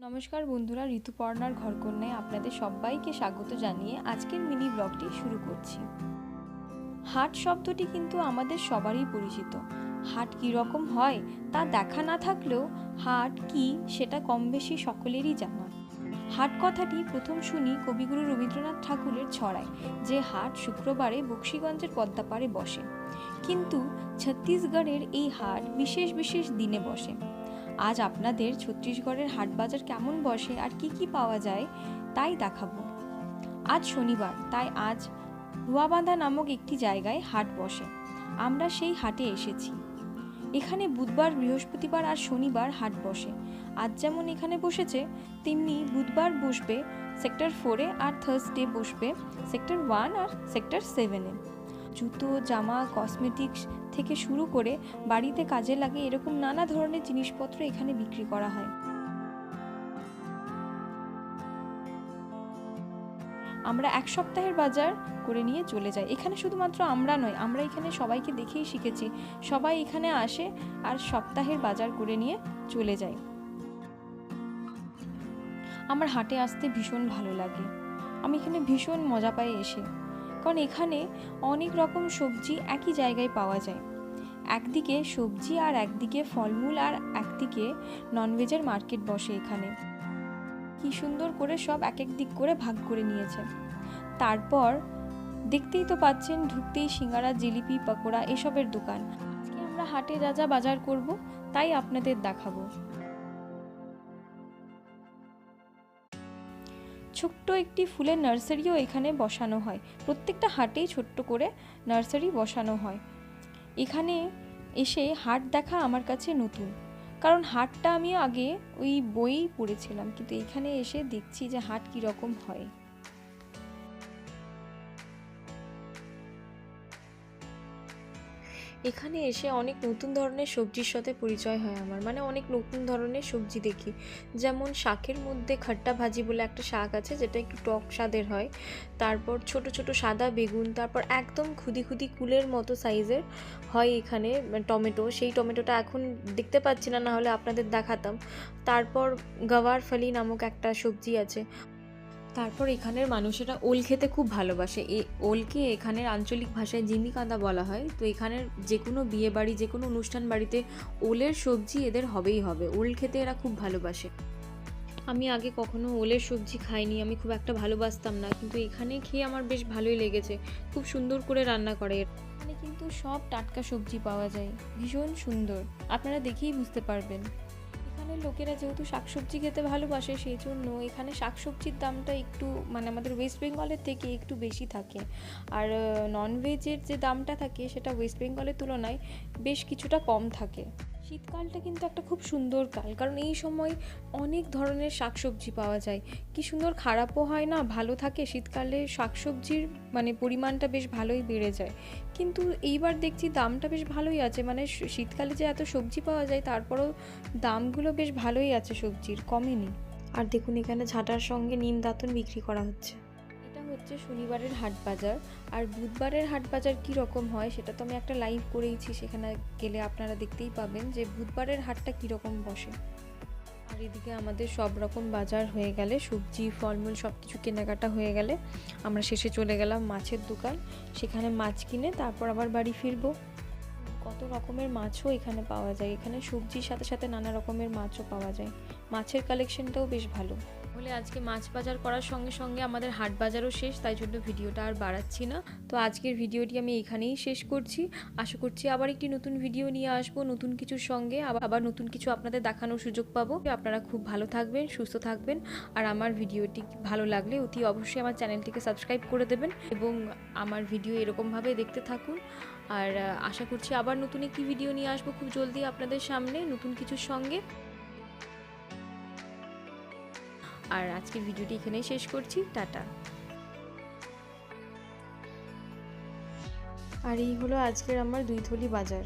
নমস্কার বন্ধুরা, ঋতুপর্ণার ঘরকন্যায় আপনাদের সবাইকে স্বাগত জানিয়ে আজকের মিনি ব্লগটি শুরু করছি। হাট শব্দটি কিন্তু আমাদের সবারই পরিচিত। হাট কীরকম হয় তা দেখা না থাকলেও হাট কি সেটা কম বেশি সকলেরই জানা। হাট কথাটি প্রথম শুনি কবিগুরু রবীন্দ্রনাথ ঠাকুরের ছড়ায়, যে হাট শুক্রবারে বক্সিগঞ্জের পদ্মাপাড়ে বসে। কিন্তু ছত্তিশগড়ের এই হাট বিশেষ বিশেষ দিনে বসে। আজ আপনাদের ছত্তিশগড়ের হাট বাজার কেমন বসে আর কি কি পাওয়া যায় তাই দেখাবো। আজ শনিবার, তাই আজ রুয়াবাঁধা নামক একটি জায়গায় হাট বসে। আমরা সেই হাটে এসেছি। এখানে বুধবার, বৃহস্পতিবার আর শনিবার হাট বসে। আজ যেমন এখানে বসেছে, তেমনি বুধবার বসবে সেক্টর 4-এ আর থার্সডে বসবে সেক্টর 1 আর সেক্টর 7-এ। জুতো, জামা, কসমেটিক্স থেকে শুরু করে বাড়িতে কাজে লাগে এরকম নানা ধরনের জিনিসপত্র এখানে বিক্রি করা হয়। আমরা এক সপ্তাহের বাজার করে নিয়ে চলে যাই। এখানে শুধুমাত্র আমরা নয়, আমরা এখানে সবাইকে দেখেই শিখেছি। সবাই এখানে আসে আর সপ্তাহের বাজার করে নিয়ে চলে যায়। আমার হাটে আসতে ভীষণ ভালো লাগে। আমি এখানে ভীষণ মজা পাই এসে, কারণ এখানে অনেক রকম সবজি একই জায়গায় পাওয়া যায়। একদিকে সবজি আর একদিকে ফলমূল আর একদিকে ননভেজের মার্কেট বসে। এখানে কি সুন্দর করে সব এক এক দিক করে ভাগ করে নিয়েছে। তারপর দেখতেই তো পাচ্ছেন, ঢুকতেই সিঙ্গারা, জিলিপি, পকোড়া এসবের দোকান। আজকে আমরা হাটে যা যা বাজার করব তাই আপনাদের দেখাবো। ছোট্ট একটি ফুলের নার্সারিও এখানে বসানো হয়। প্রত্যেকটা হাটেই ছোট্ট করে নার্সারি বসানো হয়। এখানে এসে হাট দেখা আমার কাছে নতুন, কারণ হাটটা আমি আগে ওই বই পড়েছিলাম, কিন্তু এখানে এসে দেখছি যে হাট কীরকম হয়। এখানে এসে অনেক নতুন ধরনের সবজির সাথে পরিচয় হয় আমার, মানে অনেক নতুন ধরনের সবজি দেখি। যেমন শাকের মধ্যে খাট্টা ভাজি বলে একটা শাক আছে, যেটা একটু টক স্বাদের হয়। তারপর ছোট ছোট সাদা বেগুন, তারপর একদম খুদি খুদি কুলের মতো সাইজের হয় এখানে টমেটো। সেই টমেটোটা এখন দেখতে পাচ্ছি না, না হলে আপনাদের দেখাতাম। তারপর গাওয়ার ফালি নামক একটা সবজি আছে। তারপর এখানের মানুষেরা ওল খেতে খুব ভালোবাসে। এই ওলকে এখানের আঞ্চলিক ভাষায় জিমিকাঁদা বলা হয়। তো এখানের যে কোনো বিয়ে বাড়ি, যে কোনো অনুষ্ঠান বাড়িতে ওলের সবজি এদের হবেই হবে। ওল খেতে এরা খুব ভালোবাসে। আমি আগে কখনো ওলের সবজি খাইনি, আমি খুব একটা ভালোবাসতাম না, কিন্তু এখানে খেয়ে আমার বেশ ভালোই লেগেছে। খুব সুন্দর করে রান্না করে। এখানে কিন্তু সব টাটকা সবজি পাওয়া যায়, ভীষণ সুন্দর, আপনারা দেখেই বুঝতে পারবেন। এখানের লোকেরা যেহেতু শাকসবজি খেতে ভালোবাসে, সেই জন্য এখানে শাকসবজির দামটা একটু আমাদের ওয়েস্ট বেঙ্গলের থেকে একটু বেশি থাকে। আর ননভেজের যে দামটা থাকে সেটা ওয়েস্ট বেঙ্গলের তুলনায় বেশ কিছুটা কম থাকে। শীতকালটা কিন্তু একটা খুব সুন্দর কাল, কারণ এই সময় অনেক ধরনের শাকসবজি পাওয়া যায়। কি সুন্দর, খারাপও হয় না, ভালো থাকে। শীতকালে শাকসবজির পরিমাণটা বেশ ভালোই বেড়ে যায়। কিন্তু এইবার দেখছি দামটা বেশ ভালোই আছে, শীতকালে যে এত সবজি পাওয়া যায় তারপরেও দামগুলো বেশ ভালোই আছে, সবজির কমেনি। আর দেখুন, এখানে ঝাঁটার সঙ্গে নিম দাঁতন বিক্রি করা হচ্ছে। এটা হচ্ছে শনিবারের হাট বাজার। আর বুধবারের হাট বাজার কী রকম হয় সেটা তো আমি একটা লাইভ করেইছি, সেখানে গেলে আপনারা দেখতেই পাবেন যে বুধবারের হাটটা কীরকম বসে। আর এদিকে আমাদের সব রকম বাজার হয়ে গেলে, সবজি, ফলমূল সব কিছু কেনাকাটা হয়ে গেলে আমরা শেষে চলে গেলাম মাছের দোকান। সেখানে মাছ কিনে তারপর আবার বাড়ি ফিরবো। কত রকমের মাছও এখানে পাওয়া যায়। এখানে সবজির সাথে সাথে নানা রকমের মাছও পাওয়া যায়। মাছের কালেকশনটাও বেশ ভালো। বলে আজকে মাছ বাজার করার সঙ্গে সঙ্গে আমাদের হাট বাজারও শেষ, তাই জন্য ভিডিওটা আর বাড়াচ্ছি না। তো আজকের ভিডিওটি আমি এখানেই শেষ করছি। আশা করছি আবার একটি নতুন ভিডিও নিয়ে আসবো, নতুন কিছুর সঙ্গে আবার নতুন কিছু আপনাদের দেখানোর সুযোগ পাবো। আপনারা খুব ভালো থাকবেন, সুস্থ থাকবেন। আর আমার ভিডিওটি ভালো লাগলে অতি অবশ্যই আমার চ্যানেলটিকে সাবস্ক্রাইব করে দেবেন এবং আমার ভিডিও এরকমভাবে দেখতে থাকুন। আর আশা করছি আবার নতুন একটি ভিডিও নিয়ে আসবো খুব জলদি আপনাদের সামনে, নতুন কিছুর সঙ্গে। আর আজকের ভিডিওটি এখানেই শেষ করছি। টাটা। আর এই হলো আজকের আমার 2 থলি বাজার।